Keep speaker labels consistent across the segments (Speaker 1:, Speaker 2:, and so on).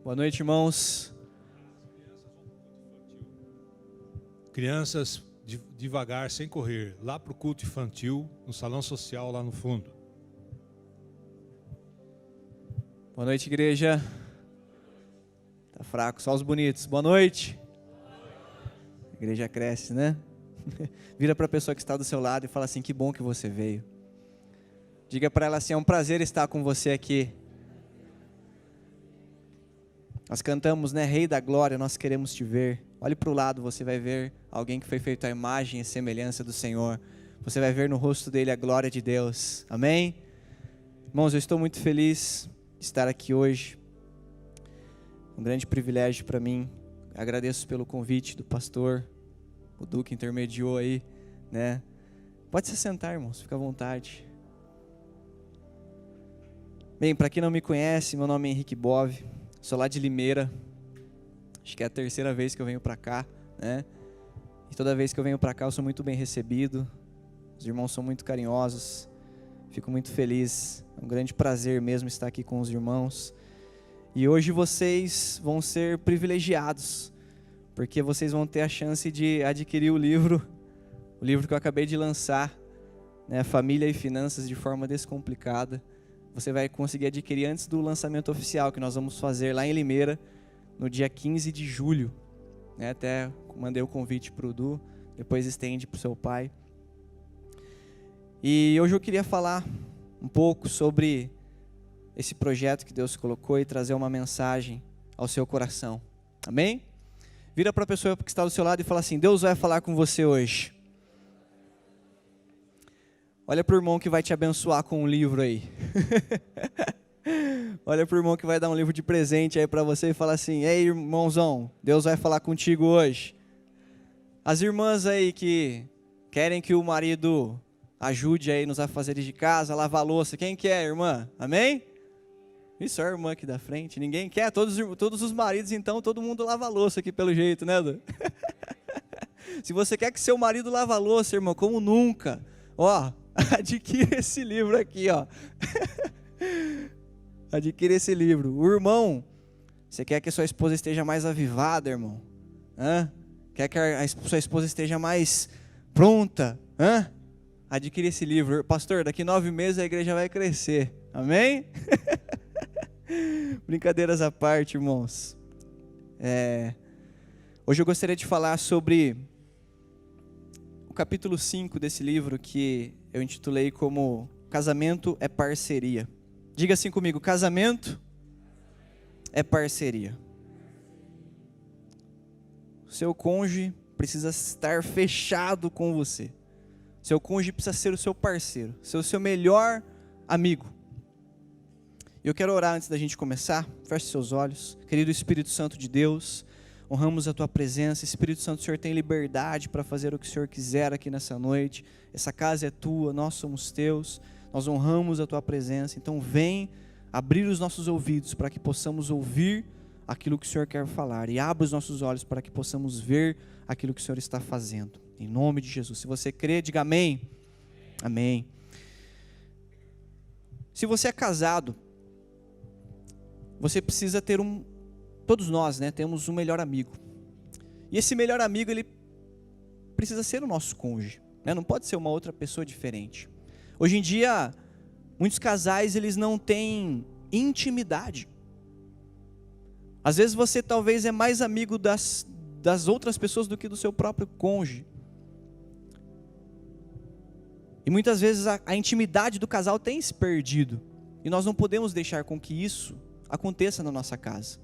Speaker 1: Boa noite, irmãos.
Speaker 2: Crianças, devagar, sem correr, lá para o culto infantil, no salão social lá no fundo.
Speaker 1: Boa noite, igreja. Tá fraco, só os bonitos. Boa noite. A igreja cresce, né? Vira para a pessoa que está do seu lado e fala assim: que bom que você veio. Diga para ela assim: é um prazer estar com você aqui. Nós cantamos, né? Rei da glória, nós queremos te ver. Olhe para o lado, você vai ver alguém que foi feito à imagem e semelhança do Senhor. Você vai ver no rosto dele a glória de Deus. Amém? Irmãos, eu estou muito feliz de estar aqui hoje. Um grande privilégio para mim. Agradeço pelo convite do pastor. O Duque intermediou aí, né? Pode se sentar, irmãos, fica à vontade. Bem, para quem não me conhece, meu nome é Henrique Bove. Sou lá de Limeira. Acho que é a terceira vez que eu venho para cá, né? E toda vez que eu venho para cá eu sou muito bem recebido. Os irmãos são muito carinhosos. Fico muito feliz. É um grande prazer mesmo estar aqui com os irmãos. E hoje vocês vão ser privilegiados, porque vocês vão ter a chance de adquirir o livro que eu acabei de lançar, né? Família e Finanças de Forma Descomplicada. Você vai conseguir adquirir antes do lançamento oficial que nós vamos fazer lá em Limeira, no dia 15 de julho. Né? Até mandei o convite para o Du, depois estende para o seu pai. E hoje eu queria falar um pouco sobre esse projeto que Deus colocou e trazer uma mensagem ao seu coração. Amém? Vira para a pessoa que está do seu lado e fala assim: Deus vai falar com você hoje. Olha para o irmão que vai te abençoar com um livro aí. Olha para o irmão que vai dar um livro de presente aí para você e fala assim: ei, irmãozão, Deus vai falar contigo hoje. As irmãs aí que querem que o marido ajude aí nos afazeres de casa, lavar a louça, quem quer, irmã? Amém? Isso é a irmã aqui da frente. Ninguém quer? Todos os maridos, então, todo mundo lava a louça aqui pelo jeito, né, Du? Se você quer que seu marido lave a louça, irmão, como nunca, ó, adquira esse livro aqui, ó. Adquira esse livro. O irmão, você quer que a sua esposa esteja mais avivada, irmão? Hã? Quer que a sua esposa esteja mais pronta? Hã? Adquira esse livro. Pastor, daqui 9 meses a igreja vai crescer. Amém? Brincadeiras à parte, irmãos. Hoje eu gostaria de falar sobre o capítulo 5 desse livro que eu intitulei como Casamento é Parceria. Diga assim comigo: casamento é parceria. O seu cônjuge precisa estar fechado com você. Seu cônjuge precisa ser o seu parceiro, ser o seu melhor amigo. Eu quero orar antes da gente começar. Feche seus olhos. Querido Espírito Santo de Deus, honramos a Tua presença. Espírito Santo, o Senhor tem liberdade para fazer o que o Senhor quiser aqui nessa noite. Essa casa é Tua, nós somos Teus. Nós honramos a Tua presença. Então vem abrir os nossos ouvidos para que possamos ouvir aquilo que o Senhor quer falar. E abra os nossos olhos para que possamos ver aquilo que o Senhor está fazendo. Em nome de Jesus. Se você crê, diga amém. Amém. Se você é casado, você precisa ter todos nós, né, temos um melhor amigo. E esse melhor amigo, ele precisa ser o nosso cônjuge, né? Não pode ser uma outra pessoa diferente. Hoje em dia, muitos casais, eles não têm intimidade. Às vezes você talvez é mais amigo das outras pessoas do que do seu próprio cônjuge. E muitas vezes a intimidade do casal tem se perdido. E nós não podemos deixar com que isso aconteça na nossa casa.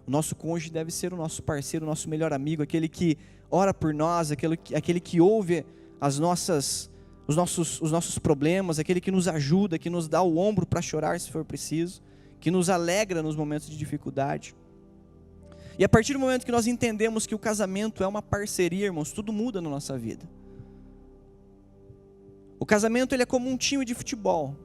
Speaker 1: O nosso cônjuge deve ser o nosso parceiro, o nosso melhor amigo, aquele que ora por nós, aquele que ouve os nossos problemas, aquele que nos ajuda, que nos dá o ombro para chorar se for preciso, que nos alegra nos momentos de dificuldade. E a partir do momento que nós entendemos que o casamento é uma parceria, irmãos, tudo muda na nossa vida. O casamento, ele é como um time de futebol.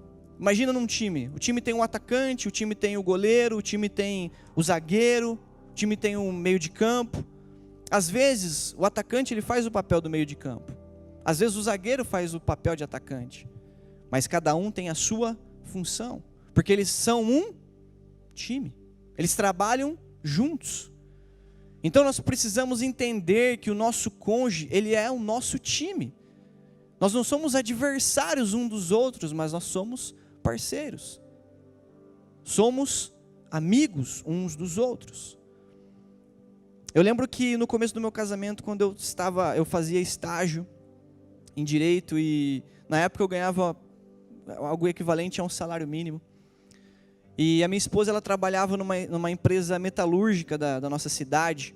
Speaker 1: Imagina num time, o time tem um atacante, o time tem o goleiro, o time tem o zagueiro, o time tem um meio de campo. Às vezes, o atacante, ele faz o papel do meio de campo. Às vezes, o zagueiro faz o papel de atacante. Mas cada um tem a sua função, porque eles são um time. Eles trabalham juntos. Então nós precisamos entender que o nosso cônjuge, ele é o nosso time. Nós não somos adversários uns dos outros, mas nós somos parceiros. Somos amigos uns dos outros. Eu lembro que no começo do meu casamento, quando eu fazia estágio em direito, e na época eu ganhava algo equivalente a um salário mínimo. E a minha esposa, ela trabalhava numa empresa metalúrgica da nossa cidade.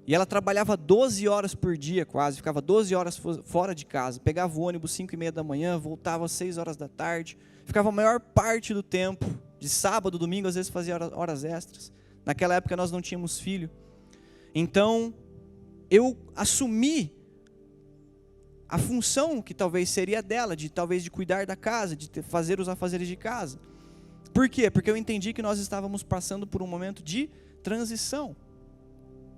Speaker 1: E ela trabalhava 12 horas por dia quase, ficava 12 horas fora de casa. Pegava o ônibus 5:30 da manhã, voltava às 6 horas da tarde. Ficava a maior parte do tempo, de sábado, domingo, às vezes fazia horas extras. Naquela época nós não tínhamos filho. Então, eu assumi a função que talvez seria dela, talvez de cuidar da casa, de fazer os afazeres de casa. Por quê? Porque eu entendi que nós estávamos passando por um momento de transição.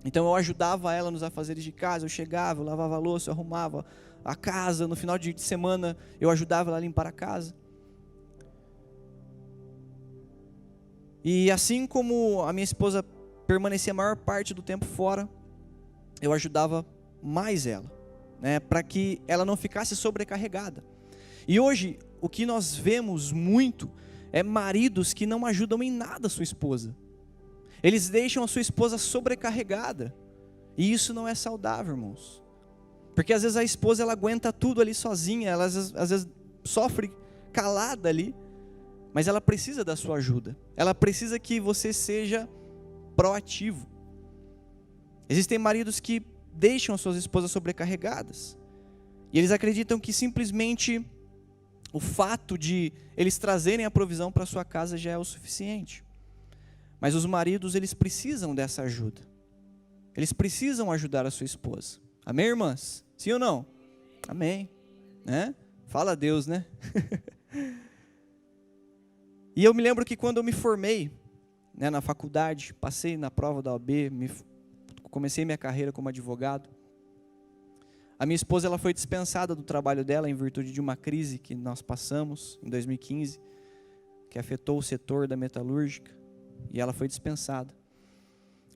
Speaker 1: Então eu ajudava ela nos afazeres de casa, eu chegava, eu lavava a louça, eu arrumava a casa, no final de semana eu ajudava ela a limpar a casa. E assim como a minha esposa permanecia a maior parte do tempo fora, eu ajudava mais ela, né, para que ela não ficasse sobrecarregada. E hoje, o que nós vemos muito é maridos que não ajudam em nada a sua esposa. Eles deixam a sua esposa sobrecarregada. E isso não é saudável, irmãos. Porque às vezes a esposa, ela aguenta tudo ali sozinha, ela às vezes sofre calada ali, mas ela precisa da sua ajuda. Ela precisa que você seja proativo. Existem maridos que deixam as suas esposas sobrecarregadas. E eles acreditam que simplesmente o fato de eles trazerem a provisão para a sua casa já é o suficiente. Mas os maridos, eles precisam dessa ajuda. Eles precisam ajudar a sua esposa. Amém, irmãs? Sim ou não? Amém. Né? Fala a Deus, né? E eu me lembro que quando eu me formei, né, na faculdade, passei na prova da OAB, comecei minha carreira como advogado, a minha esposa, ela foi dispensada do trabalho dela em virtude de uma crise que nós passamos em 2015, que afetou o setor da metalúrgica. E ela foi dispensada.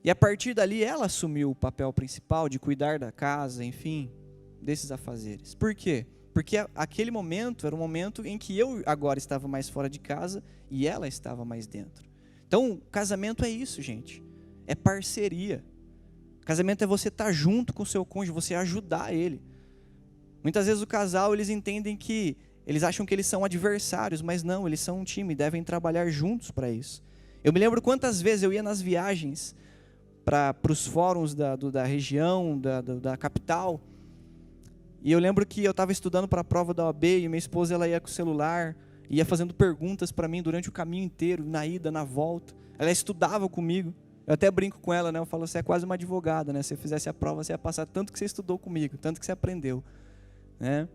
Speaker 1: E a partir dali ela assumiu o papel principal de cuidar da casa, enfim, desses afazeres. Por quê? Porque aquele momento era um momento em que eu agora estava mais fora de casa e ela estava mais dentro. Então, casamento é isso, gente. É parceria. Casamento é você estar junto com o seu cônjuge, você ajudar ele. Muitas vezes o casal, eles entendem que, eles acham que eles são adversários, mas não, eles são um time, devem trabalhar juntos para isso. Eu me lembro quantas vezes eu ia nas viagens para os fóruns da região, da capital, e eu lembro que eu estava estudando para a prova da OAB e minha esposa, ela ia com o celular, ia fazendo perguntas para mim durante o caminho inteiro, na ida, na volta. Ela estudava comigo. Eu até brinco com ela, né? Eu falo, você é quase uma advogada, né? Se eu fizesse a prova, você ia passar tanto que você estudou comigo, tanto que você aprendeu, né?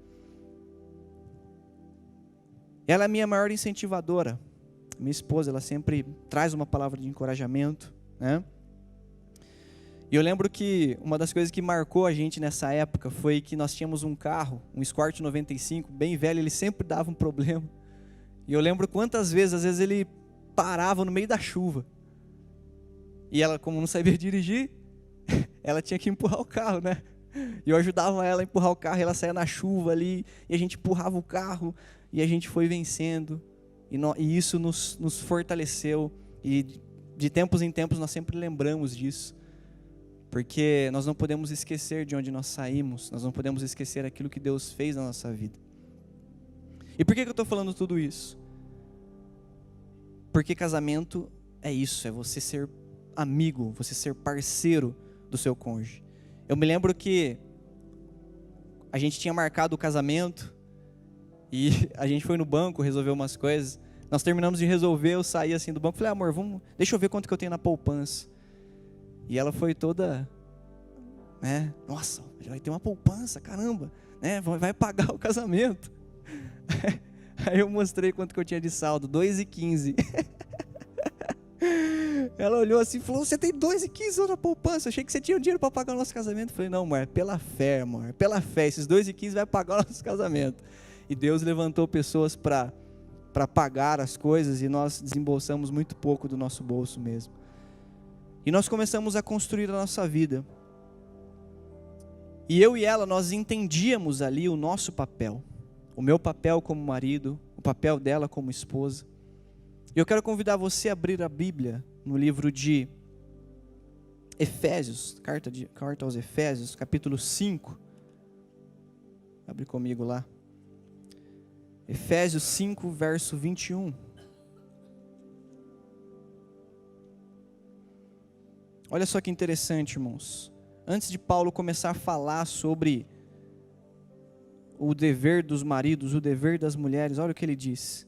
Speaker 1: Ela é a minha maior incentivadora. Minha esposa, ela sempre traz uma palavra de encorajamento, né? E eu lembro que uma das coisas que marcou a gente nessa época foi que nós tínhamos um carro, um Escort 95, bem velho, ele sempre dava um problema. E eu lembro quantas vezes, às vezes ele parava no meio da chuva. E ela, como não sabia dirigir, ela tinha que empurrar o carro, né? E eu ajudava ela a empurrar o carro, e ela saía na chuva ali, e a gente empurrava o carro, e a gente foi vencendo. E isso nos fortaleceu, e de tempos em tempos nós sempre lembramos disso, porque nós não podemos esquecer de onde nós saímos, nós não podemos esquecer aquilo que Deus fez na nossa vida. E por que eu estou falando tudo isso? Porque casamento é isso, é você ser amigo, você ser parceiro do seu cônjuge. Eu me lembro que a gente tinha marcado o casamento, e a gente foi no banco resolver umas coisas. Nós terminamos de resolver, eu saí assim do banco, falei, amor, deixa eu ver quanto que eu tenho na poupança. E ela foi toda, né, nossa, vai ter uma poupança, caramba, né, vai pagar o casamento. Aí eu mostrei quanto que eu tinha de saldo, 2,15. Ela olhou assim e falou, você tem 2,15 na poupança, achei que você tinha dinheiro para pagar o nosso casamento. Eu falei, não, amor, pela fé, amor, pela fé, esses 2,15 vai pagar o nosso casamento. E Deus levantou pessoas para pagar as coisas, e nós desembolsamos muito pouco do nosso bolso mesmo. E nós começamos a construir a nossa vida. E eu e ela, nós entendíamos ali o nosso papel. O meu papel como marido, o papel dela como esposa. E eu quero convidar você a abrir a Bíblia no livro de Efésios, carta aos Efésios, capítulo 5. Abre comigo lá. Efésios 5, verso 21. Olha só que interessante, irmãos. Antes de Paulo começar a falar sobre o dever dos maridos, o dever das mulheres, olha o que ele diz.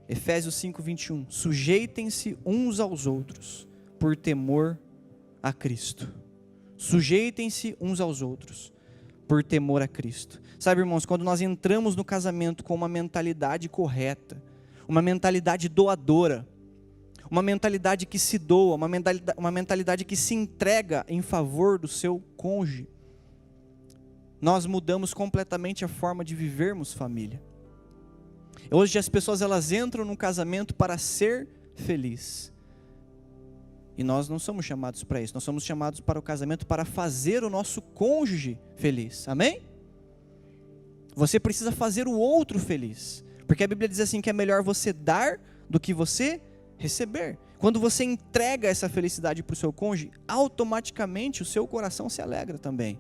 Speaker 1: Efésios 5, 21. Sujeitem-se uns aos outros, por temor a Cristo. Sujeitem-se uns aos outros, por temor a Cristo. Sabe, irmãos, quando nós entramos no casamento com uma mentalidade correta, uma mentalidade doadora, uma mentalidade que se doa, uma mentalidade que se entrega em favor do seu cônjuge, nós mudamos completamente a forma de vivermos família. Hoje as pessoas elas entram no casamento para ser feliz. E nós não somos chamados para isso, nós somos chamados para o casamento para fazer o nosso cônjuge feliz, amém? Você precisa fazer o outro feliz, porque a Bíblia diz assim que é melhor você dar do que você receber. Quando você entrega essa felicidade para o seu cônjuge, automaticamente o seu coração se alegra também.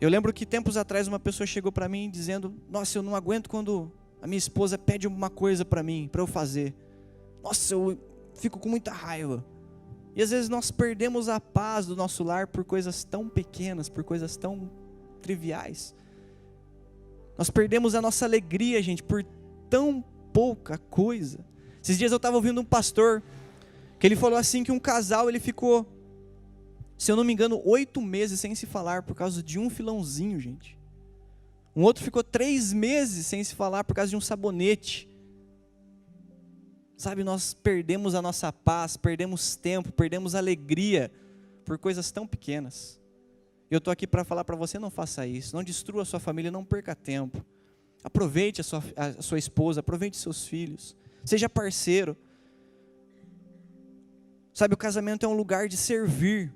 Speaker 1: Eu lembro que tempos atrás uma pessoa chegou para mim dizendo: nossa, eu não aguento quando a minha esposa pede uma coisa para mim, para eu fazer. Nossa, eu fico com muita raiva. E às vezes nós perdemos a paz do nosso lar por coisas tão pequenas, por coisas tão triviais. Nós perdemos a nossa alegria, gente, por tão pouca coisa. Esses dias eu estava ouvindo um pastor, que ele falou assim que um casal, ele ficou, se eu não me engano, 8 meses sem se falar por causa de um filãozinho, gente. Um outro ficou 3 meses sem se falar por causa de um sabonete. Sabe, nós perdemos a nossa paz, perdemos tempo, perdemos alegria por coisas tão pequenas. Eu estou aqui para falar para você: não faça isso, não destrua a sua família, não perca tempo. Aproveite a sua esposa, aproveite seus filhos, seja parceiro. Sabe, o casamento é um lugar de servir.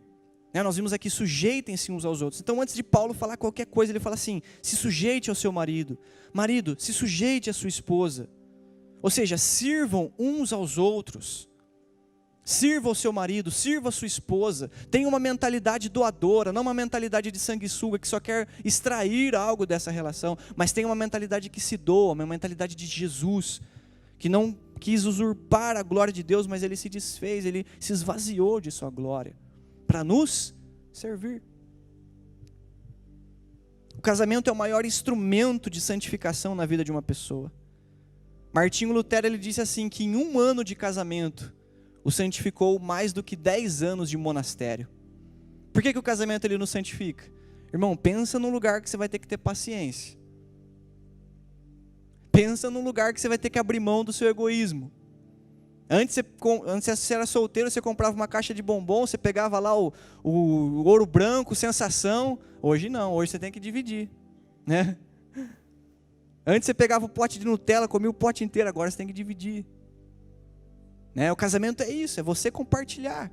Speaker 1: Nós vimos aqui: sujeitem-se uns aos outros. Então, antes de Paulo falar qualquer coisa, ele fala assim: se sujeite ao seu marido. Marido, se sujeite à sua esposa. Ou seja, sirvam uns aos outros. Sirva o seu marido, sirva a sua esposa. Tenha uma mentalidade doadora, não uma mentalidade de sanguessuga que só quer extrair algo dessa relação, mas tenha uma mentalidade que se doa, uma mentalidade de Jesus, que não quis usurpar a glória de Deus, mas ele se desfez, ele se esvaziou de sua glória para nos servir. O casamento é o maior instrumento de santificação na vida de uma pessoa. Martinho Lutero, ele disse assim, que em 1 ano de casamento, o santificou mais do que 10 anos de monastério. Por que o casamento ele nos santifica? Irmão, pensa num lugar que você vai ter que ter paciência. Pensa num lugar que você vai ter que abrir mão do seu egoísmo. Antes você era solteiro, você comprava uma caixa de bombom, você pegava lá o ouro branco, sensação. Hoje não, hoje você tem que dividir, né? Antes você pegava o pote de Nutella, comia o pote inteiro, agora você tem que dividir. Né? O casamento é isso, é você compartilhar.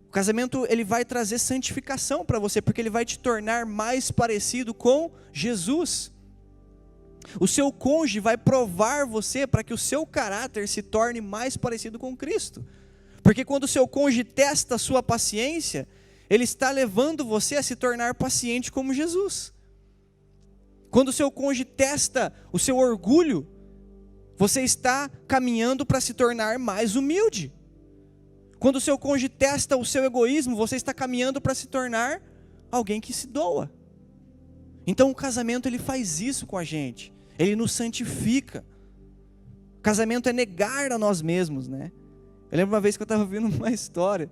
Speaker 1: O casamento ele vai trazer santificação para você, porque ele vai te tornar mais parecido com Jesus. O seu cônjuge vai provar você para que o seu caráter se torne mais parecido com Cristo. Porque quando o seu cônjuge testa a sua paciência, ele está levando você a se tornar paciente como Jesus. Quando o seu cônjuge testa o seu orgulho, você está caminhando para se tornar mais humilde. Quando o seu cônjuge testa o seu egoísmo, você está caminhando para se tornar alguém que se doa. Então o casamento ele faz isso com a gente. Ele nos santifica. O casamento é negar a nós mesmos, né? Eu lembro uma vez que eu estava ouvindo uma história.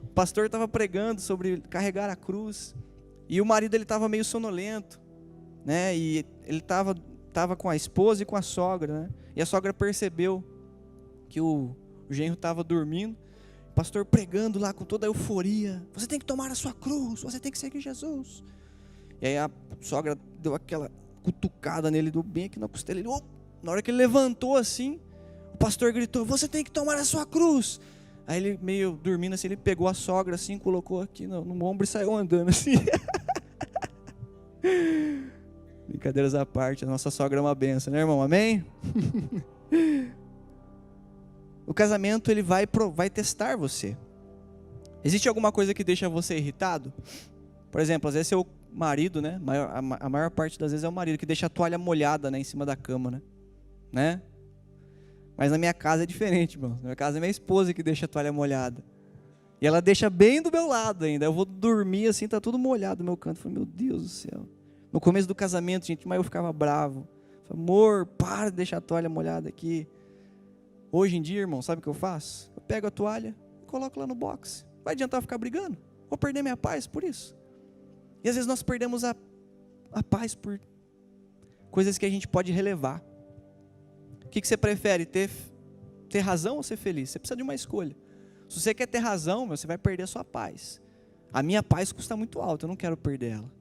Speaker 1: O pastor estava pregando sobre carregar a cruz. E o marido ele estava meio sonolento, né? E ele estava com a esposa e com a sogra, né? E a sogra percebeu que o genro estava dormindo. O pastor pregando lá com toda a euforia. Você tem que tomar a sua cruz, você tem que seguir Jesus. E aí a sogra deu aquela cutucada nele, deu bem aqui na costela. Ele, na hora que ele levantou assim, o pastor gritou, você tem que tomar a sua cruz. Aí ele meio dormindo assim, ele pegou a sogra assim, colocou aqui no ombro e saiu andando assim. Brincadeiras à parte, a nossa sogra é uma benção, né, irmão? Amém? O casamento, ele vai testar você. Existe alguma coisa que deixa você irritado? Por exemplo, às vezes seu marido, né? A maior parte das vezes é o marido que deixa a toalha molhada, né, em cima da cama, né? Mas na minha casa é diferente, irmão. Na minha casa é minha esposa que deixa a toalha molhada. E ela deixa bem do meu lado ainda. Eu vou dormir assim, tá tudo molhado no meu canto. Eu falei, meu Deus do céu. No começo do casamento, gente, mas eu ficava bravo. Eu falei, amor, para de deixar a toalha molhada aqui. Hoje em dia, irmão, sabe o que eu faço? Eu pego a toalha e coloco lá no box. Vai adiantar ficar brigando? Vou perder minha paz por isso. E às vezes nós perdemos a paz por coisas que a gente pode relevar. O que você prefere, ter razão ou ser feliz? Você precisa de uma escolha. Se você quer ter razão, você vai perder a sua paz. A minha paz custa muito alto, eu não quero perder ela.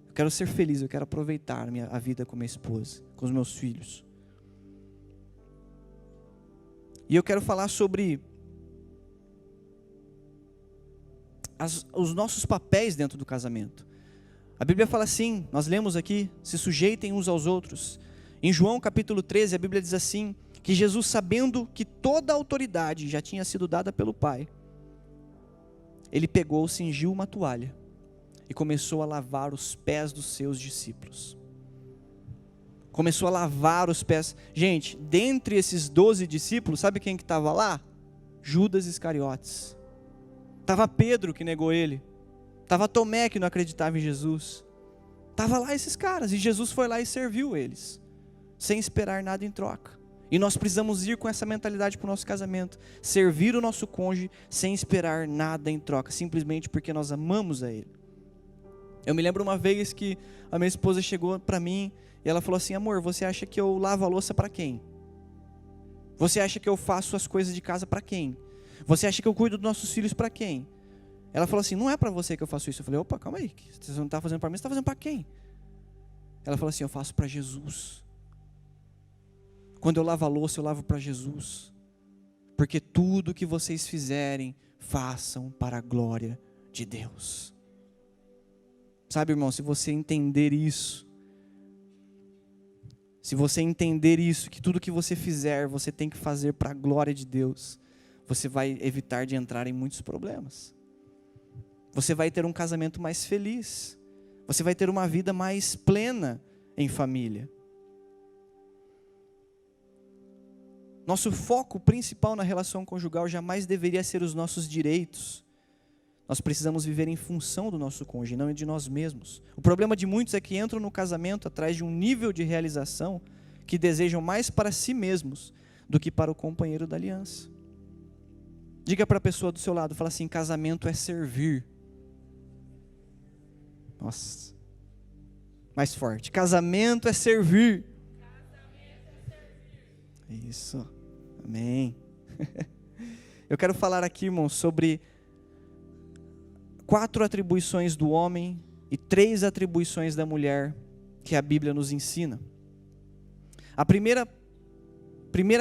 Speaker 1: Eu quero ser feliz, eu quero aproveitar a vida com minha esposa, com os meus filhos. E eu quero falar sobre os nossos papéis dentro do casamento. A Bíblia fala assim, nós lemos aqui, se sujeitem uns aos outros. Em João capítulo 13, a Bíblia diz assim, que Jesus, sabendo que toda a autoridade já tinha sido dada pelo Pai, ele pegou, cingiu uma toalha e começou a lavar os pés dos seus discípulos. Começou a lavar os pés. Gente, dentre esses 12 discípulos, sabe quem que estava lá? Judas Iscariotes. Estava Pedro, que negou ele. Estava Tomé, que não acreditava em Jesus. Estava lá esses caras, e Jesus foi lá e serviu eles, sem esperar nada em troca. E nós precisamos ir com essa mentalidade para o nosso casamento, servir o nosso cônjuge sem esperar nada em troca, simplesmente porque nós amamos a ele. Eu me lembro uma vez que a minha esposa chegou para mim e ela falou assim, amor, você acha que eu lavo a louça para quem? Você acha que eu faço as coisas de casa para quem? Você acha que eu cuido dos nossos filhos para quem? Ela falou assim, não é para você que eu faço isso. Eu falei, opa, calma aí, você não está fazendo para mim, você está fazendo para quem? Ela falou assim, eu faço para Jesus. Quando eu lavo a louça, eu lavo para Jesus. Porque tudo que vocês fizerem, façam para a glória de Deus. Sabe, irmão, se você entender isso, que tudo que você fizer, você tem que fazer para a glória de Deus, você vai evitar de entrar em muitos problemas. Você vai ter um casamento mais feliz. Você vai ter uma vida mais plena em família. Nosso foco principal na relação conjugal jamais deveria ser os nossos direitos. Nós precisamos viver em função do nosso cônjuge, não de nós mesmos. O problema de muitos é que entram no casamento atrás de um nível de realização que desejam mais para si mesmos do que para o companheiro da aliança. Diga para a pessoa do seu lado, fala assim, casamento é servir. Nossa, mais forte, casamento é servir. Isso, amém. Eu quero falar aqui, irmãos, sobre 4 atribuições do homem e 3 atribuições da mulher que a Bíblia nos ensina. A primeira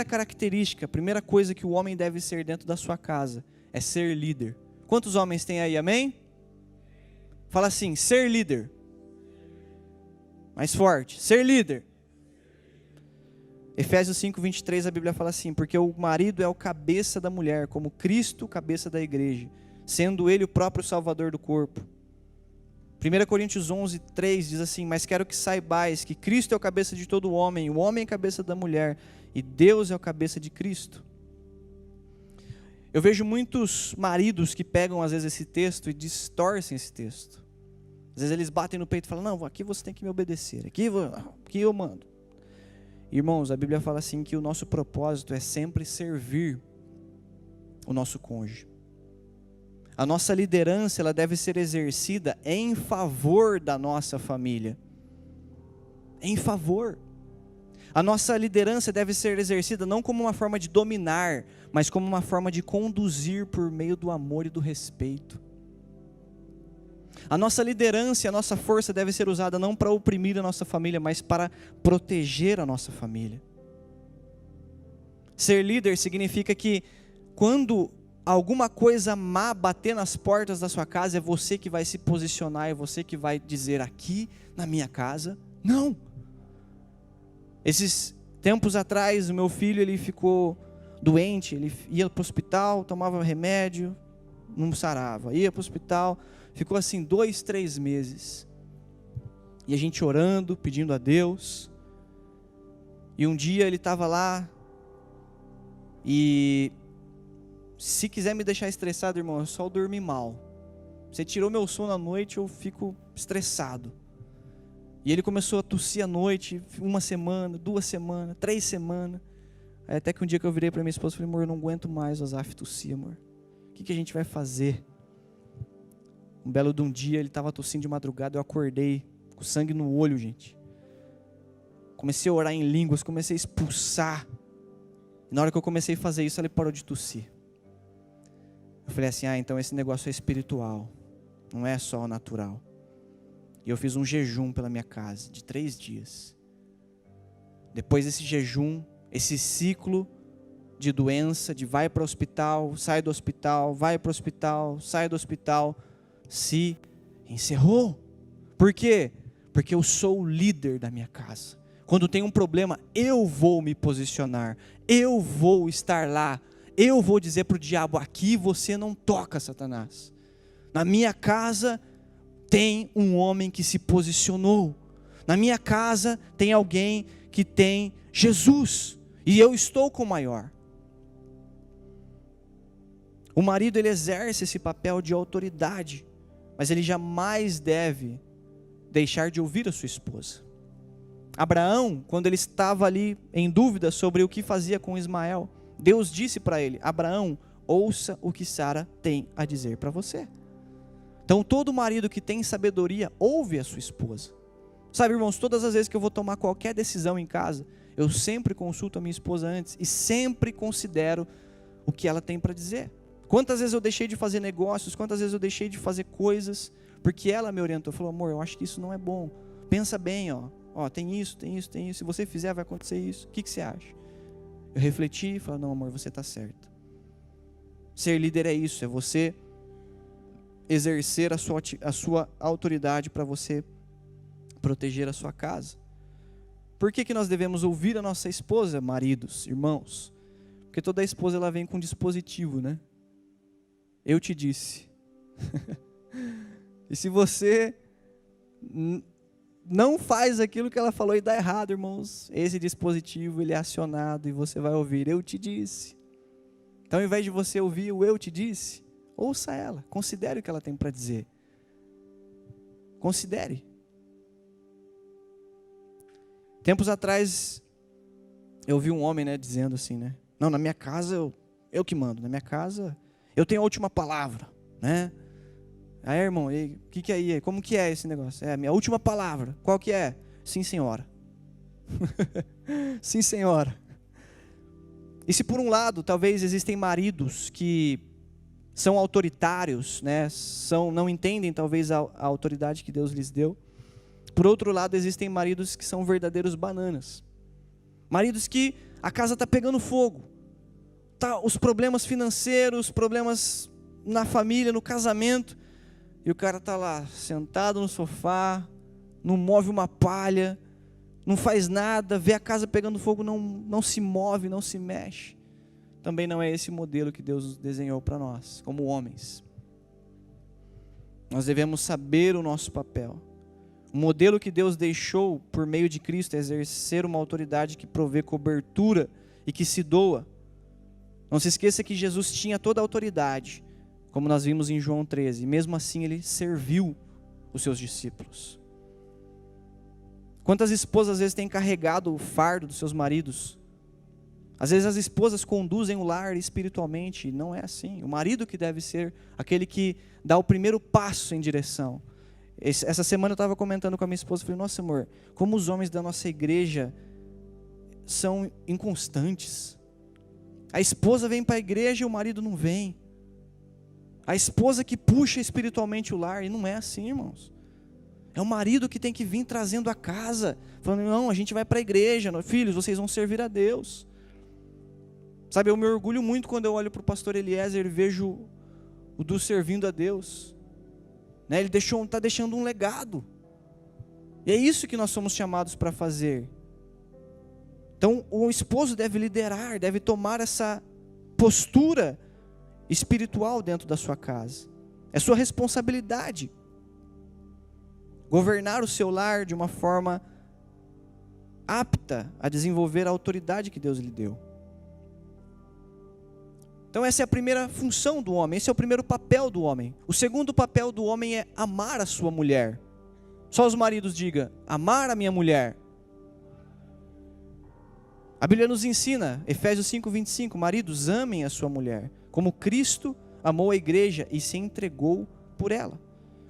Speaker 1: característica, a primeira coisa que o homem deve ser dentro da sua casa é ser líder. Quantos homens tem aí, amém? Fala assim, ser líder. Mais forte, ser líder. Efésios 5:23, a Bíblia fala assim, porque o marido é o cabeça da mulher, como Cristo, cabeça da igreja, sendo ele o próprio salvador do corpo. 1 Coríntios 11:3 diz assim, mas quero que saibais que Cristo é o cabeça de todo homem, o homem é a cabeça da mulher, e Deus é o cabeça de Cristo. Eu vejo muitos maridos que pegam às vezes esse texto e distorcem esse texto. Às vezes eles batem no peito e falam, não, aqui você tem que me obedecer, aqui eu mando. Irmãos, a Bíblia fala assim que o nosso propósito é sempre servir o nosso cônjuge. A nossa liderança, ela deve ser exercida em favor da nossa família. Em favor. A nossa liderança deve ser exercida não como uma forma de dominar, mas como uma forma de conduzir por meio do amor e do respeito. A nossa liderança e a nossa força deve ser usada não para oprimir a nossa família, mas para proteger a nossa família. Ser líder significa que quando alguma coisa má bater nas portas da sua casa, é você que vai se posicionar, é você que vai dizer: aqui na minha casa, não. Esses tempos atrás, o meu filho, ele ficou doente, ele ia para o hospital, tomava remédio, não sarava, ia para o hospital, ficou assim 2, 3 meses, e a gente orando, pedindo a Deus, e um dia ele estava lá, e se quiser me deixar estressado, irmão, eu só dormi mal, você tirou meu sono à noite, eu fico estressado. E ele começou a tossir à noite, 1 semana, 2 semanas, 3 semanas. Aí até que um dia que eu virei para minha esposa e falei: amor, eu não aguento mais o Azaf tossir, amor. O que a gente vai fazer? Um belo de um dia, ele estava tossindo de madrugada, eu acordei com sangue no olho, gente. Comecei a orar em línguas, comecei a expulsar. E na hora que eu comecei a fazer isso, ele parou de tossir. Eu falei assim: então esse negócio é espiritual, não é só natural. E eu fiz um jejum pela minha casa, de 3 dias. Depois desse jejum, esse ciclo de doença, de vai para o hospital, sai do hospital, vai para o hospital, sai do hospital, se encerrou. Por quê? Porque eu sou o líder da minha casa. Quando tem um problema, eu vou me posicionar, eu vou estar lá, eu vou dizer para o diabo: aqui você não toca, Satanás. Na minha casa tem um homem que se posicionou. Na minha casa tem alguém que tem Jesus. E eu estou com o maior. O marido, ele exerce esse papel de autoridade, mas ele jamais deve deixar de ouvir a sua esposa. Abraão, quando ele estava ali em dúvida sobre o que fazia com Ismael, Deus disse para ele: Abraão, ouça o que Sara tem a dizer para você. Então todo marido que tem sabedoria ouve a sua esposa. Sabe, irmãos, todas as vezes que eu vou tomar qualquer decisão em casa, eu sempre consulto a minha esposa antes e sempre considero o que ela tem para dizer. Quantas vezes eu deixei de fazer negócios, quantas vezes eu deixei de fazer coisas, porque ela me orientou, falou: amor, eu acho que isso não é bom, pensa bem, tem isso, se você fizer vai acontecer isso, o que você acha? Eu refleti e falei: não, amor, você está certo. Ser líder é isso, é você exercer a sua autoridade para você proteger a sua casa. Por que nós devemos ouvir a nossa esposa, maridos, irmãos? Porque toda esposa ela vem com um dispositivo, né? Eu te disse. E se você não faz aquilo que ela falou e dá errado, irmãos, esse dispositivo ele é acionado e você vai ouvir: eu te disse. Então, ao invés de você ouvir o eu te disse, ouça ela, considere o que ela tem para dizer. Considere. Tempos atrás, eu vi um homem, dizendo assim, não, na minha casa eu que mando, na minha casa eu tenho a última palavra, Aí, irmão, o que é aí? Como que é esse negócio? É a minha última palavra. Qual que é? Sim, senhora. Sim, senhora. E se por um lado, talvez existem maridos que são autoritários, não entendem talvez a autoridade que Deus lhes deu. Por outro lado, existem maridos que são verdadeiros bananas. Maridos que a casa está pegando fogo. Os problemas financeiros, problemas na família, no casamento. E o cara está lá, sentado no sofá, não move uma palha, não faz nada, vê a casa pegando fogo, não se move, não se mexe. Também não é esse modelo que Deus desenhou para nós, como homens. Nós devemos saber o nosso papel. O modelo que Deus deixou por meio de Cristo é exercer uma autoridade que provê cobertura e que se doa. Não se esqueça que Jesus tinha toda a autoridade, como nós vimos em João 13, e mesmo assim ele serviu os seus discípulos. Quantas esposas às vezes têm carregado o fardo dos seus maridos? Às vezes as esposas conduzem o lar espiritualmente, e não é assim. O marido que deve ser aquele que dá o primeiro passo em direção. Essa semana eu estava comentando com a minha esposa, falei: nossa, amor, como os homens da nossa igreja são inconstantes. A esposa vem para a igreja e o marido não vem. A esposa que puxa espiritualmente o lar, e não é assim, irmãos. É o marido que tem que vir trazendo a casa, falando: não, a gente vai para a igreja, filhos, vocês vão servir a Deus. Sabe, eu me orgulho muito quando eu olho para o pastor Eliezer e vejo o Du servindo a Deus. Né? Ele está deixando um legado. E é isso que nós somos chamados para fazer. Então, o esposo deve liderar, deve tomar essa postura espiritual dentro da sua casa. É sua responsabilidade governar o seu lar de uma forma apta a desenvolver a autoridade que Deus lhe deu. Então essa é a primeira função do homem, esse é o primeiro papel do homem. O segundo papel do homem é amar a sua mulher. Só os maridos digam, amar a minha mulher. A Bíblia nos ensina, Efésios 5:25, maridos, amem a sua mulher, como Cristo amou a igreja e se entregou por ela.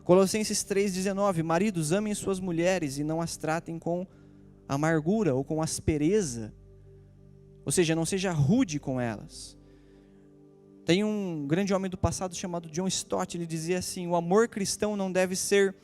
Speaker 1: Colossenses 3:19, maridos, amem suas mulheres e não as tratem com amargura ou com aspereza. Ou seja, não seja rude com elas. Tem um grande homem do passado chamado John Stott, ele dizia assim, o amor cristão não deve ser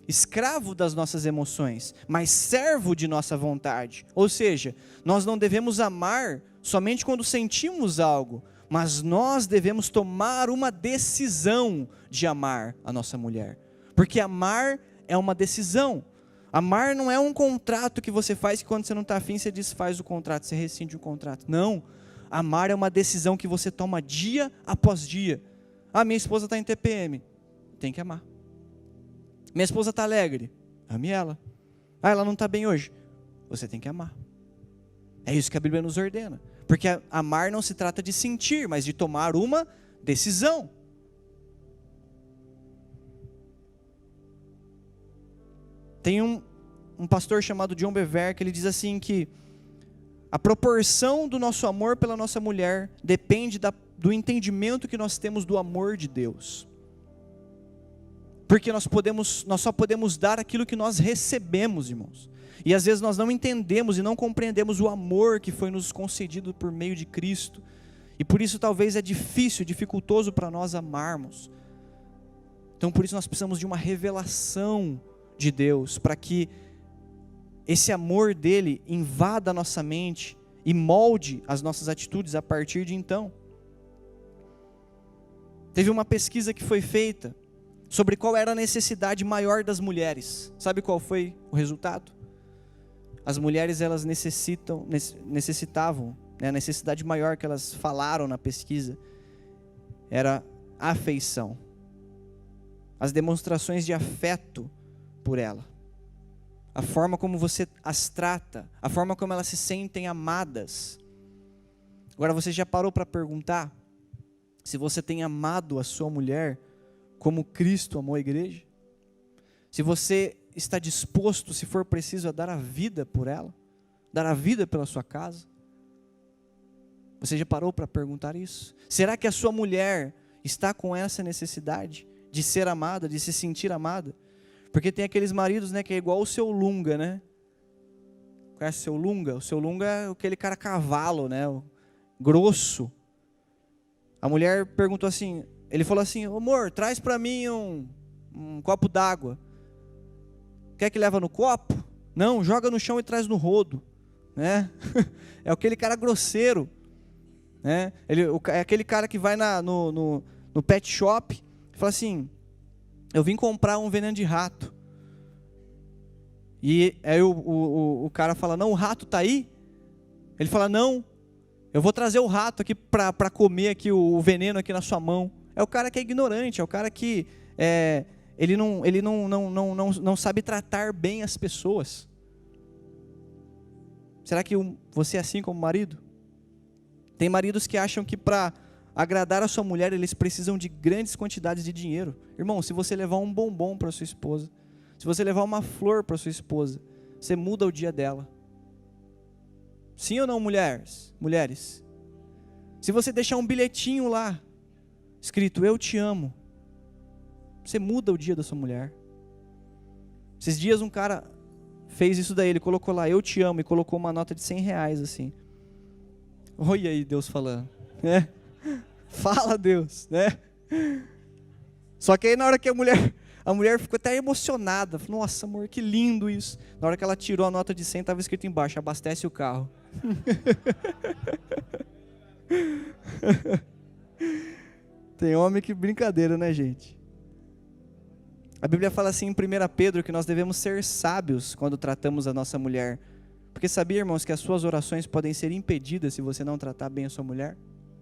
Speaker 1: escravo das nossas emoções, mas servo de nossa vontade. Ou seja, nós não devemos amar somente quando sentimos algo, mas nós devemos tomar uma decisão de amar a nossa mulher. Porque amar é uma decisão. Amar não é um contrato que você faz que quando você não está afim, você desfaz o contrato, você rescinde o contrato. Não. Amar é uma decisão que você toma dia após dia. Ah, minha esposa está em TPM. Tem que amar. Minha esposa está alegre. Ame ela. Ah, ela não está bem hoje. Você tem que amar. É isso que a Bíblia nos ordena. Porque amar não se trata de sentir, mas de tomar uma decisão. Tem um pastor chamado John Bevere que ele diz assim que a proporção do nosso amor pela nossa mulher depende do entendimento que nós temos do amor de Deus. Porque nós só podemos dar aquilo que nós recebemos, irmãos. E às vezes nós não entendemos e não compreendemos o amor que foi nos concedido por meio de Cristo. E por isso talvez é difícil, dificultoso para nós amarmos. Então por isso nós precisamos de uma revelação de Deus, para que esse amor dele invada a nossa mente e molde as nossas atitudes a partir de então. Teve uma pesquisa que foi feita sobre qual era a necessidade maior das mulheres. Sabe qual foi o resultado? As mulheres elas necessitavam, né, a necessidade maior que elas falaram na pesquisa era a afeição. As demonstrações de afeto por ela. A forma como você as trata, a forma como elas se sentem amadas. Agora você já parou para perguntar se você tem amado a sua mulher como Cristo amou a igreja? Se você está disposto, se for preciso, a dar a vida por ela? Dar a vida pela sua casa? Você já parou para perguntar isso? Será que a sua mulher está com essa necessidade de ser amada, de se sentir amada? Porque tem aqueles maridos, né, que é igual o seu Lunga, né? Conhece o seu Lunga? O seu Lunga é aquele cara cavalo, né? Grosso. A mulher perguntou assim, ele falou assim, amor, traz para mim um copo d'água. Quer que leva no copo? Não, joga no chão e traz no rodo. Né? É aquele cara grosseiro. Né? É aquele cara que vai no pet shop e fala assim, eu vim comprar um veneno de rato. E aí o cara fala, não, o rato está aí? Ele fala, não, eu vou trazer o rato aqui para comer aqui o veneno aqui na sua mão. É o cara que é ignorante, é o cara que ele não sabe tratar bem as pessoas. Será que você é assim como marido? Tem maridos que acham que para agradar a sua mulher, eles precisam de grandes quantidades de dinheiro. Irmão, se você levar um bombom para sua esposa, se você levar uma flor para sua esposa, você muda o dia dela. Sim ou não, mulheres? Mulheres. Se você deixar um bilhetinho lá, escrito, eu te amo, você muda o dia da sua mulher. Esses dias um cara fez isso daí, ele colocou lá, eu te amo, e colocou uma nota de R$100 assim. Olha aí Deus falando, né? Fala Deus, né? Só que aí na hora que a mulher ficou até emocionada, falou, nossa amor, que lindo isso. Na hora que ela tirou a nota de 100, estava escrito embaixo, abastece o carro. Tem homem que brincadeira, né, gente? A Bíblia fala assim em 1 Pedro que nós devemos ser sábios quando tratamos a nossa mulher. Porque sabia, irmãos, que as suas orações podem ser impedidas se você não tratar bem a sua mulher?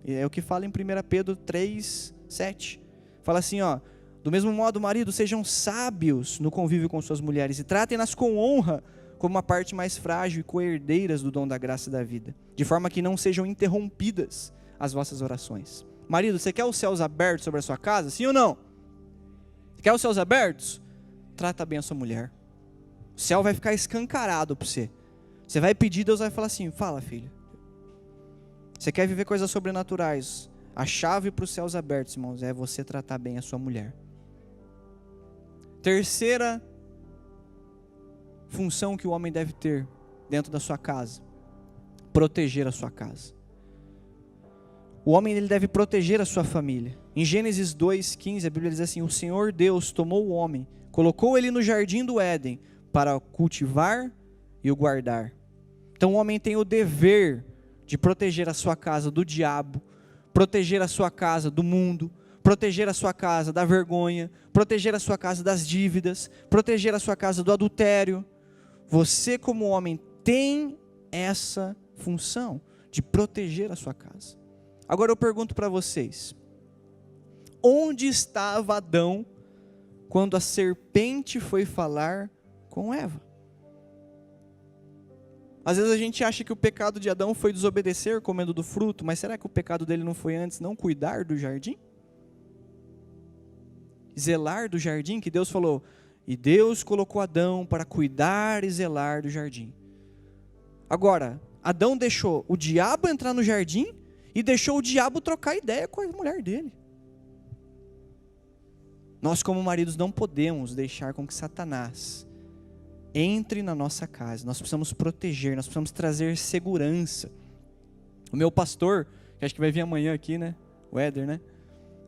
Speaker 1: E é o que fala em 1 Pedro 3:7. Fala assim, ó: do mesmo modo, maridos, sejam sábios no convívio com suas mulheres e tratem-nas com honra, como uma parte mais frágil e co-herdeiras do dom da graça e da vida, de forma que não sejam interrompidas as vossas orações. Marido, você quer os céus abertos sobre a sua casa? Sim ou não? Você quer os céus abertos? Trata bem a sua mulher. O céu vai ficar escancarado para você. Você vai pedir, Deus vai falar assim: fala, filho. Você quer viver coisas sobrenaturais? A chave para os céus abertos, irmãos, é você tratar bem a sua mulher. Terceira função que o homem deve ter dentro da sua casa: proteger a sua casa. O homem, ele deve proteger a sua família. Em Gênesis 2:15, a Bíblia diz assim: o Senhor Deus tomou o homem, colocou ele no jardim do Éden para o cultivar e o guardar. Então o homem tem o dever de proteger a sua casa do diabo, proteger a sua casa do mundo, proteger a sua casa da vergonha, proteger a sua casa das dívidas, proteger a sua casa do adultério. Você, como homem, tem essa função de proteger a sua casa. Agora eu pergunto para vocês: onde estava Adão quando a serpente foi falar com Eva? Às vezes a gente acha que o pecado de Adão foi desobedecer comendo do fruto, mas será que o pecado dele não foi antes não cuidar do jardim? Zelar do jardim, que Deus falou: e Deus colocou Adão para cuidar e zelar do jardim. Agora, Adão deixou o diabo entrar no jardim e deixou o diabo trocar ideia com a mulher dele. Nós, como maridos, não podemos deixar com que Satanás entre na nossa casa. Nós precisamos proteger, nós precisamos trazer segurança. O meu pastor, que acho que vai vir amanhã aqui, né? O Éder, né?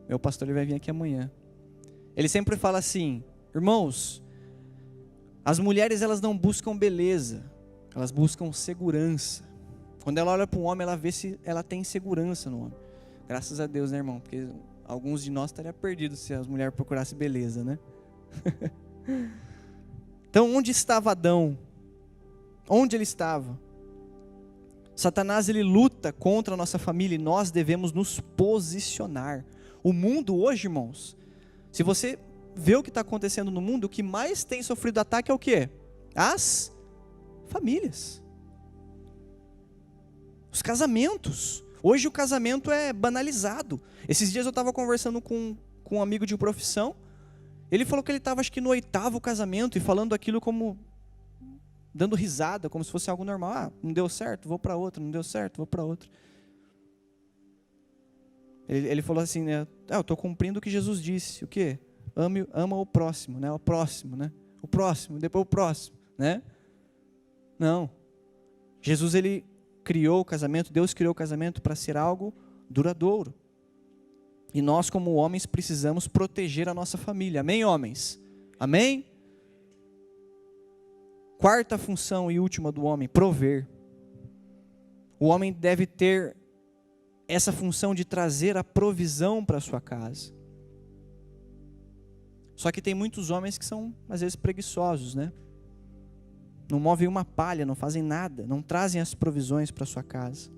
Speaker 1: Meu pastor, ele vai vir aqui amanhã. Ele sempre fala assim: irmãos, as mulheres, elas não buscam beleza, elas buscam segurança. Quando ela olha para um homem, ela vê se ela tem segurança no homem. Graças a Deus, né, irmão? Porque alguns de nós estariam perdidos se as mulheres procurassem beleza, né? Então, onde estava Adão? Onde ele estava? Satanás, ele luta contra a nossa família e nós devemos nos posicionar. O mundo hoje, irmãos, se você vê o que está acontecendo no mundo, o que mais tem sofrido ataque é o quê? As famílias. Os casamentos. Hoje o casamento é banalizado. Esses dias eu estava conversando com um amigo de profissão. Ele falou que ele estava, acho que no 8º casamento, e falando aquilo como, dando risada, como se fosse algo normal. Ah, não deu certo, vou para outro, não deu certo, vou para outro. Ele falou assim, né? Eu estou cumprindo o que Jesus disse. O quê? Ama o próximo, né? O próximo, né? O próximo, depois o próximo, né? Não. Jesus, ele criou o casamento, Deus criou o casamento para ser algo duradouro. E nós, como homens, precisamos proteger a nossa família. Amém, homens? Amém? Quarta função e última do homem: prover. O homem deve ter essa função de trazer a provisão para a sua casa. Só que tem muitos homens que são, às vezes, preguiçosos, né? Não movem uma palha, não fazem nada, não trazem as provisões para a sua casa.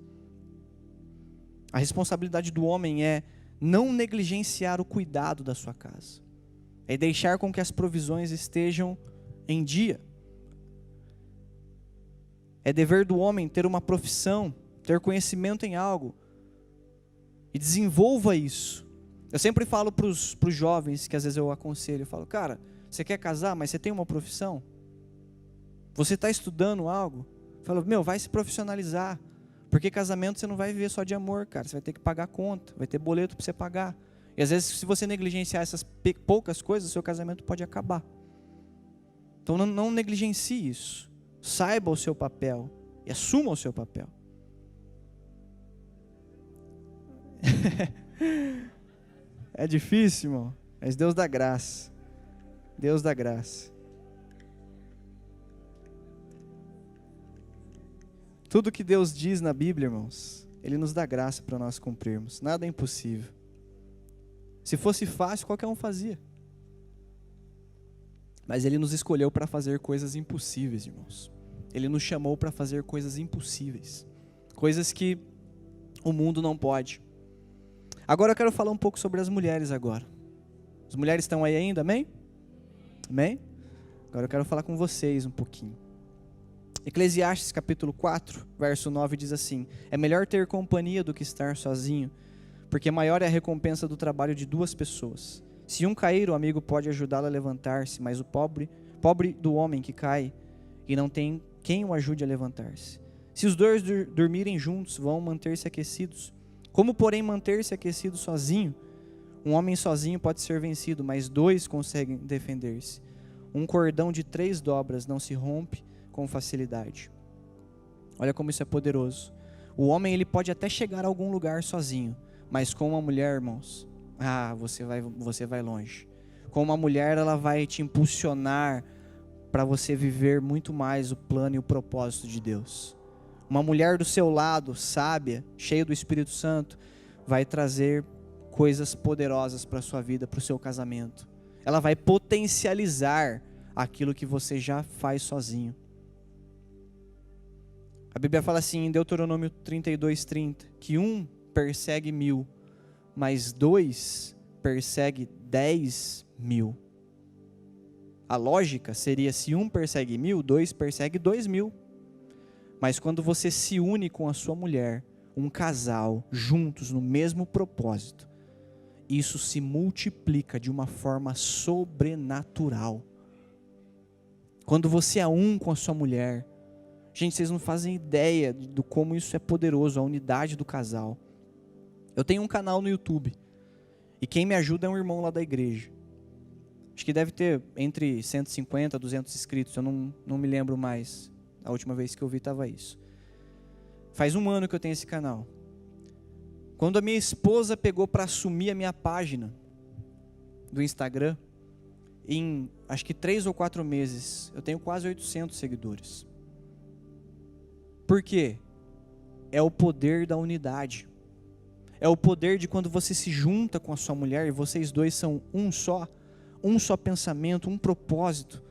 Speaker 1: A responsabilidade do homem é não negligenciar o cuidado da sua casa. É deixar com que as provisões estejam em dia. É dever do homem ter uma profissão, ter conhecimento em algo. E desenvolva isso. Eu sempre falo para os jovens, que às vezes eu aconselho, eu falo: cara, você quer casar, mas você tem uma profissão? Você está estudando algo? Eu falo: meu, vai se profissionalizar. Porque casamento você não vai viver só de amor, cara. Você vai ter que pagar conta, vai ter boleto para você pagar. E às vezes, se você negligenciar essas poucas coisas, seu casamento pode acabar. Então não negligencie isso. Saiba o seu papel e assuma o seu papel. É difícil, irmão, mas Deus dá graça. Deus dá graça. Tudo que Deus diz na Bíblia, irmãos, Ele nos dá graça para nós cumprirmos. Nada é impossível. Se fosse fácil, qualquer um fazia. Mas Ele nos escolheu para fazer coisas impossíveis, irmãos. Ele nos chamou para fazer coisas impossíveis. Coisas que o mundo não pode. Agora eu quero falar um pouco sobre as mulheres agora. As mulheres estão aí ainda, amém? Amém? Agora eu quero falar com vocês um pouquinho. Eclesiastes capítulo 4, verso 9 diz assim: é melhor ter companhia do que estar sozinho, porque maior é a recompensa do trabalho de duas pessoas. Se um cair, o amigo pode ajudá-lo a levantar-se, mas o pobre do homem que cai e não tem quem o ajude a levantar-se. Se os dois dormirem juntos, vão manter-se aquecidos. Como, porém, manter-se aquecido sozinho? Um homem sozinho pode ser vencido, mas dois conseguem defender-se. Um cordão de 3 dobras não se rompe com facilidade. Olha como isso é poderoso. O homem, ele pode até chegar a algum lugar sozinho, mas com uma mulher, irmãos, você vai longe. Com uma mulher, ela vai te impulsionar para você viver muito mais o plano e o propósito de Deus. Uma mulher do seu lado, sábia, cheia do Espírito Santo, vai trazer coisas poderosas para a sua vida, para o seu casamento. Ela vai potencializar aquilo que você já faz sozinho. A Bíblia fala assim em Deuteronômio 32:30, que um persegue 1000, mas 2 persegue 10.000. A lógica seria, se um persegue 1000, 2 persegue 2000. Mas quando você se une com a sua mulher, um casal, juntos no mesmo propósito, isso se multiplica de uma forma sobrenatural. Quando você é um com a sua mulher, gente, vocês não fazem ideia do como isso é poderoso, a unidade do casal. Eu tenho um canal no YouTube, e quem me ajuda é um irmão lá da igreja. Acho que deve ter entre 150 e 200 inscritos, eu não me lembro mais. A última vez que eu vi estava isso. Faz 1 ano que eu tenho esse canal. Quando a minha esposa pegou para assumir a minha página do Instagram, em acho que 3 ou 4 meses, eu tenho quase 800 seguidores. Por quê? É o poder da unidade. É o poder de quando você se junta com a sua mulher e vocês dois são um só pensamento, um propósito.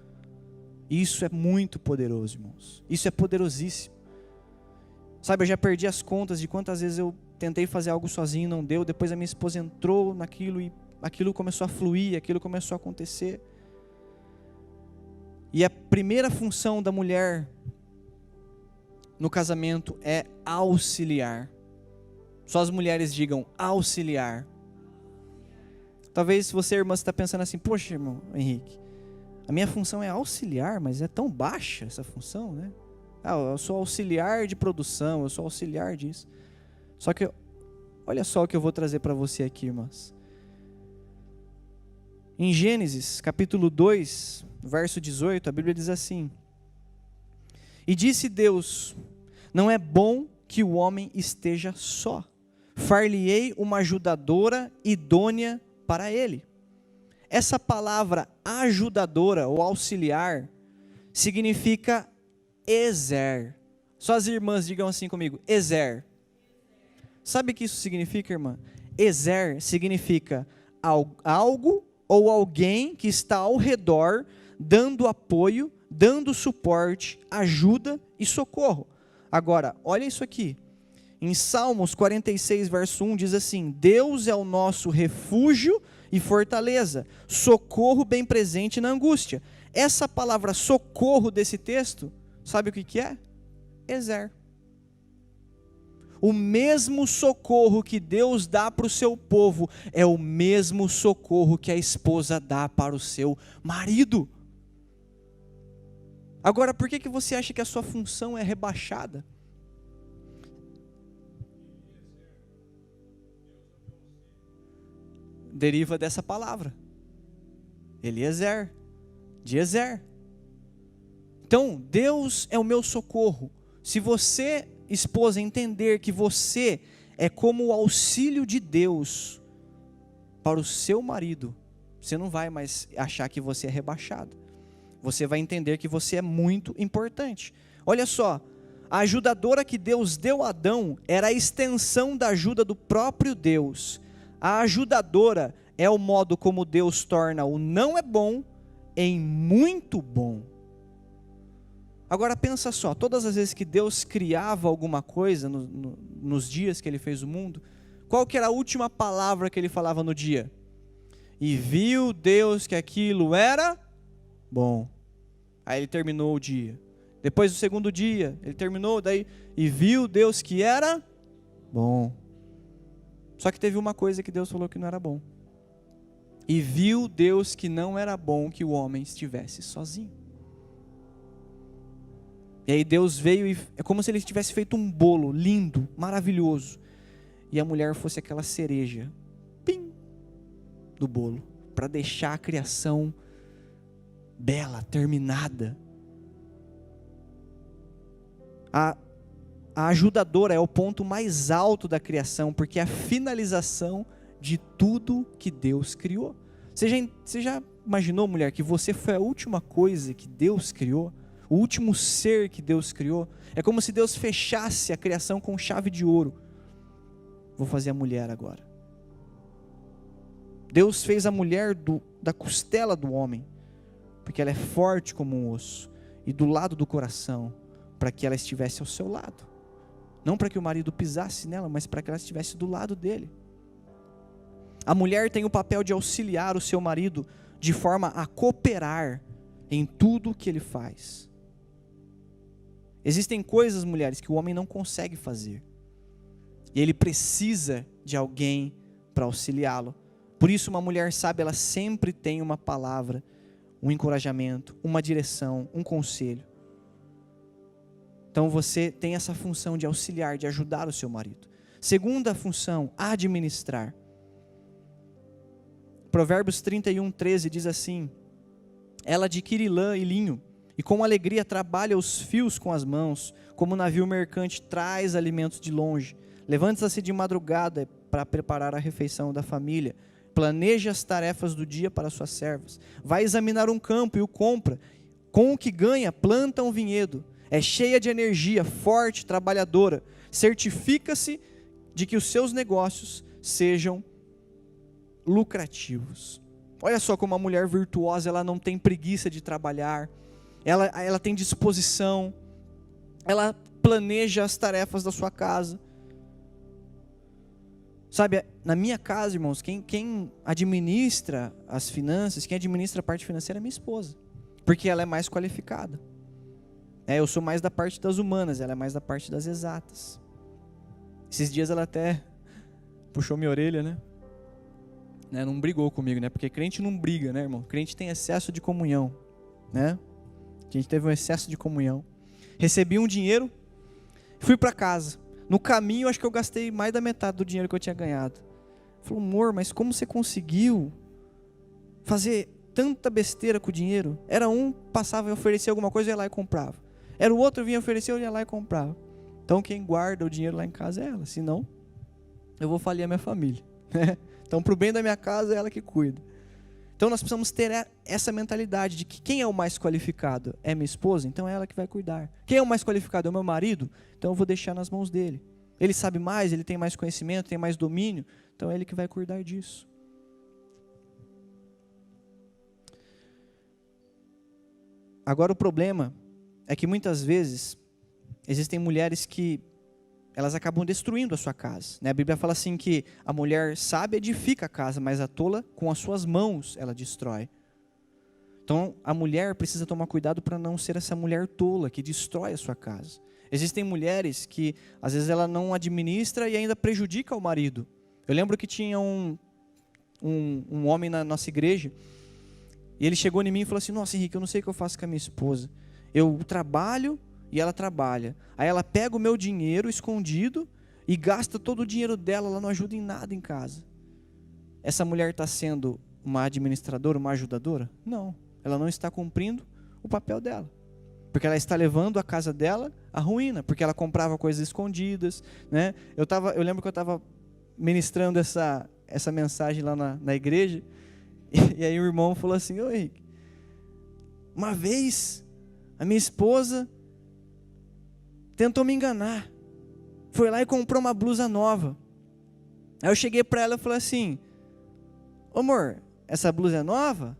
Speaker 1: Isso é muito poderoso, irmãos. Isso é poderosíssimo. Sabe, eu já perdi as contas de quantas vezes eu tentei fazer algo sozinho e não deu. Depois a minha esposa entrou naquilo e aquilo começou a fluir, aquilo começou a acontecer. E a primeira função da mulher no casamento é auxiliar. Só as mulheres digam auxiliar. Talvez você, irmã, está pensando assim: poxa, irmão Henrique, a minha função é auxiliar, mas é tão baixa essa função, né? Eu sou auxiliar de produção, eu sou auxiliar disso. Só que, olha só o que eu vou trazer para você aqui, irmãs. Em Gênesis, capítulo 2, verso 18, a Bíblia diz assim: e disse Deus, não é bom que o homem esteja só. Far-lhe-ei uma ajudadora idônea para ele. Essa palavra ajudadora ou auxiliar significa Ezer. Só as irmãs digam assim comigo: Ezer. Sabe o que isso significa, irmã? Ezer significa algo ou alguém que está ao redor, dando apoio, dando suporte, ajuda e socorro. Agora, olha isso aqui. Em Salmos 46, verso 1, diz assim: Deus é o nosso refúgio e fortaleza, socorro bem presente na angústia. Essa palavra socorro desse texto, sabe o que é? Ezer. O mesmo socorro que Deus dá para o seu povo é o mesmo socorro que a esposa dá para o seu marido. Agora, por que você acha que a sua função é rebaixada? Deriva dessa palavra. Eliezer, de Ezer. Então, Deus é o meu socorro. Se você, esposa, entender que você é como o auxílio de Deus para o seu marido, você não vai mais achar que você é rebaixado. Você vai entender que você é muito importante. Olha só, A ajudadora que Deus deu a Adão era a extensão da ajuda do próprio Deus. A ajudadora é o modo como Deus torna o não é bom em muito bom. Agora pensa só, todas as vezes que Deus criava alguma coisa nos dias que Ele fez o mundo, qual que era a última palavra que Ele falava no dia? E viu Deus que aquilo era bom. Aí Ele terminou o dia. Depois do segundo dia, Ele terminou, daí, e viu Deus que era bom. Só que teve uma coisa que Deus falou que não era bom. E viu Deus que não era bom que o homem estivesse sozinho. E aí Deus veio e é como se Ele tivesse feito um bolo lindo, maravilhoso. E a mulher fosse aquela cereja, pim, do bolo, para deixar a criação bela, terminada. A ajudadora é o ponto mais alto da criação, porque é a finalização de tudo que Deus criou. Você já imaginou, mulher, que você foi a última coisa que Deus criou? O último ser que Deus criou? É como se Deus fechasse a criação com chave de ouro. Vou fazer a mulher agora. Deus fez a mulher da costela do homem, porque ela é forte como um osso, e do lado do coração, para que ela estivesse ao seu lado. Não para que o marido pisasse nela, mas para que ela estivesse do lado dele. A mulher tem o papel de auxiliar o seu marido de forma a cooperar em tudo que ele faz. Existem coisas, mulheres, que o homem não consegue fazer. E ele precisa de alguém para auxiliá-lo. Por isso, uma mulher sábia, ela sempre tem uma palavra, um encorajamento, uma direção, um conselho. Então você tem essa função de auxiliar, de ajudar o seu marido. Segunda função, administrar. Provérbios 31:13 diz assim: ela adquire lã e linho, e com alegria trabalha os fios com as mãos, como o navio mercante traz alimentos de longe. Levanta-se de madrugada para preparar a refeição da família, planeja as tarefas do dia para suas servas, vai examinar um campo e o compra, com o que ganha planta um vinhedo. É cheia de energia, forte, trabalhadora. Certifica-se de que os seus negócios sejam lucrativos. Olha só como uma mulher virtuosa, ela não tem preguiça de trabalhar. Ela tem disposição. Ela planeja as tarefas da sua casa. Sabe, na minha casa, irmãos, quem administra as finanças, quem administra a parte financeira é minha esposa. Porque ela é mais qualificada. Eu sou mais da parte das humanas, ela é mais da parte das exatas. Esses dias ela até puxou minha orelha, né? Não brigou comigo, né? Porque crente não briga, né, irmão? Crente tem excesso de comunhão, né? A gente teve um excesso de comunhão. Recebi um dinheiro, fui para casa. No caminho, acho que eu gastei mais da metade do dinheiro que eu tinha ganhado. Falou, amor, mas como você conseguiu fazer tanta besteira com o dinheiro? Era um, passava e oferecia alguma coisa, eu ia lá e comprava. Era o outro, vinha oferecer, eu ia lá e comprava. Então quem guarda o dinheiro lá em casa é ela, senão eu vou falir a minha família. Então pro bem da minha casa é ela que cuida. Então nós precisamos ter essa mentalidade de que quem é o mais qualificado é minha esposa, então é ela que vai cuidar. Quem é o mais qualificado é o meu marido, então eu vou deixar nas mãos dele. Ele sabe mais, ele tem mais conhecimento, tem mais domínio, então é ele que vai cuidar disso. Agora o problema é que muitas vezes existem mulheres que elas acabam destruindo a sua casa, né? A Bíblia fala assim que a mulher sábia edifica a casa, mas a tola com as suas mãos ela destrói. Então a mulher precisa tomar cuidado para não ser essa mulher tola que destrói a sua casa. Existem mulheres que às vezes ela não administra e ainda prejudica o marido. Eu lembro que tinha um homem na nossa igreja e ele chegou em mim e falou assim: nossa, Henrique, eu não sei o que eu faço com a minha esposa. Eu trabalho e ela trabalha. Aí ela pega o meu dinheiro escondido e gasta todo o dinheiro dela, ela não ajuda em nada em casa. Essa mulher está sendo uma administradora, uma ajudadora? Não, ela não está cumprindo o papel dela. Porque ela está levando a casa dela à ruína, porque ela comprava coisas escondidas, né? Eu lembro que eu estava ministrando essa mensagem lá na igreja, e aí o irmão falou assim: ô Henrique, uma vez a minha esposa tentou me enganar. Foi lá e comprou uma blusa nova. Aí eu cheguei para ela e falei assim: ô amor, essa blusa é nova?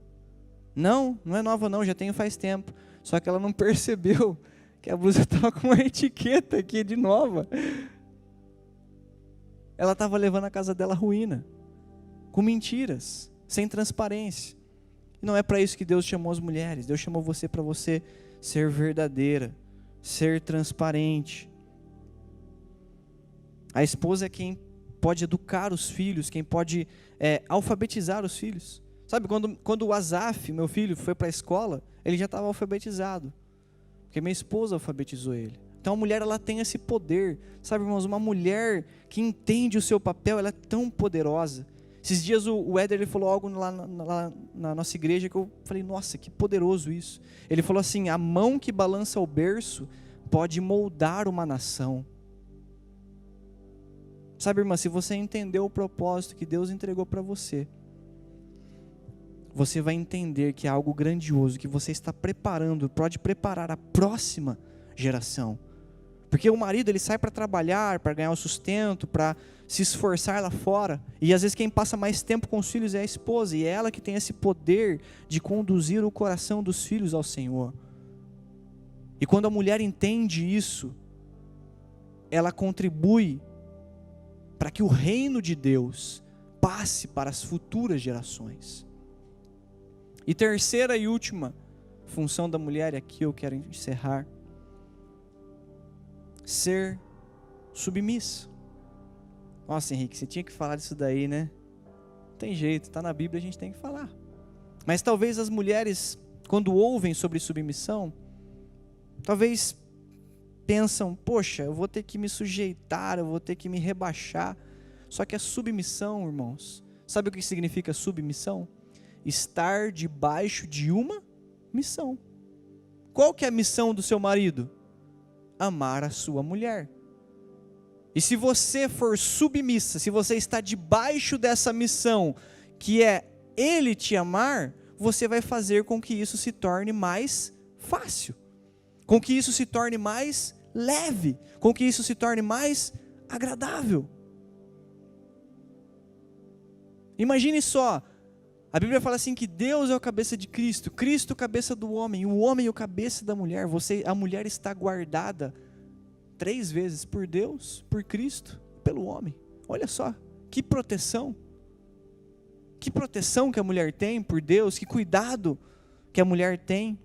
Speaker 1: Não, não é nova não, já tenho faz tempo. Só que ela não percebeu que a blusa estava com uma etiqueta aqui de nova. Ela estava levando a casa dela à ruína, com mentiras, sem transparência. E não é para isso que Deus chamou as mulheres. Deus chamou você para você ser verdadeira, ser transparente. A esposa é quem pode educar os filhos, quem pode alfabetizar os filhos. Sabe, quando o Asaf, meu filho, foi para a escola, ele já estava alfabetizado, porque minha esposa alfabetizou ele. Então a mulher, ela tem esse poder, sabe, irmãos, uma mulher que entende o seu papel, ela é tão poderosa. Esses dias o Éder, ele falou algo lá na nossa igreja que eu falei: nossa, que poderoso isso. Ele falou assim: a mão que balança o berço pode moldar uma nação. Sabe, irmã, se você entender o propósito que Deus entregou para você, você vai entender que é algo grandioso, que você está preparando, pode preparar a próxima geração. Porque o marido, ele sai para trabalhar, para ganhar o sustento, para se esforçar lá fora. E às vezes quem passa mais tempo com os filhos é a esposa. E é ela que tem esse poder de conduzir o coração dos filhos ao Senhor. E quando a mulher entende isso, ela contribui para que o reino de Deus passe para as futuras gerações. E terceira e última função da mulher, e aqui eu quero encerrar: ser submissa. Nossa, Henrique, você tinha que falar disso daí, né? Não tem jeito, está na Bíblia, a gente tem que falar. Mas talvez as mulheres, quando ouvem sobre submissão, talvez pensam: poxa, eu vou ter que me sujeitar, eu vou ter que me rebaixar. Só que a submissão, irmãos, sabe o que significa submissão? Estar debaixo de uma missão. Qual que é a missão do seu marido? Amar a sua mulher. E se você for submissa, se você está debaixo dessa missão, que é ele te amar, você vai fazer com que isso se torne mais fácil, com que isso se torne mais leve, com que isso se torne mais agradável. Imagine só, a Bíblia fala assim que Deus é o cabeça de Cristo, Cristo o cabeça do homem, o homem o cabeça da mulher. A mulher está guardada 3 vezes por Deus, por Cristo, pelo homem. Olha só, que proteção que a mulher tem por Deus, que cuidado que a mulher tem.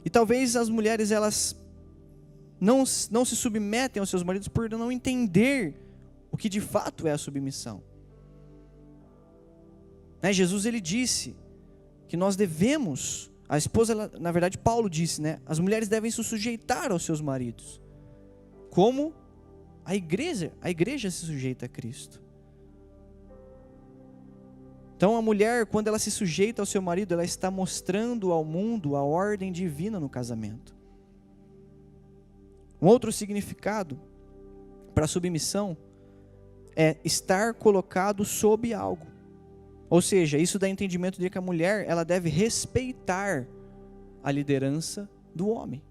Speaker 1: E talvez as mulheres, elas não se submetem aos seus maridos por não entender o que de fato é a submissão. Jesus, ele disse que nós devemos, a esposa, na verdade Paulo disse, as mulheres devem se sujeitar aos seus maridos, como a igreja se sujeita a Cristo. Então a mulher, quando ela se sujeita ao seu marido, ela está mostrando ao mundo a ordem divina no casamento. Um outro significado para a submissão é estar colocado sob algo. Ou seja, isso dá entendimento de que a mulher, ela deve respeitar a liderança do homem.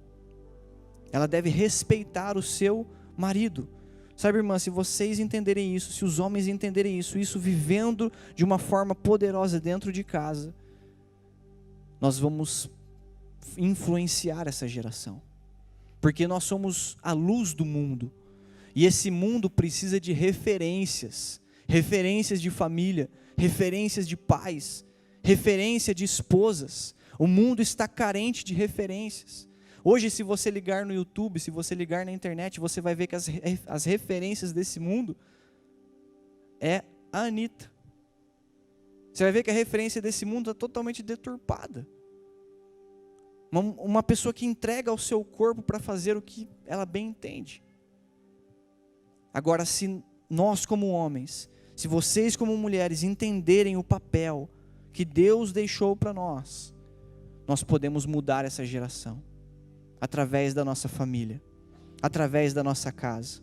Speaker 1: Ela deve respeitar o seu marido. Sabe, irmã, se vocês entenderem isso, se os homens entenderem isso vivendo de uma forma poderosa dentro de casa, nós vamos influenciar essa geração. Porque nós somos a luz do mundo. E esse mundo precisa de referências de família, referências de pais, referência de esposas. O mundo está carente de referências. Hoje, se você ligar no YouTube, se você ligar na internet, você vai ver que as referências desse mundo é a Anitta. Você vai ver que a referência desse mundo é totalmente deturpada. Uma pessoa que entrega o seu corpo para fazer o que ela bem entende. Agora, se nós como homens, se vocês como mulheres entenderem o papel que Deus deixou para nós podemos mudar essa geração, através da nossa família, através da nossa casa.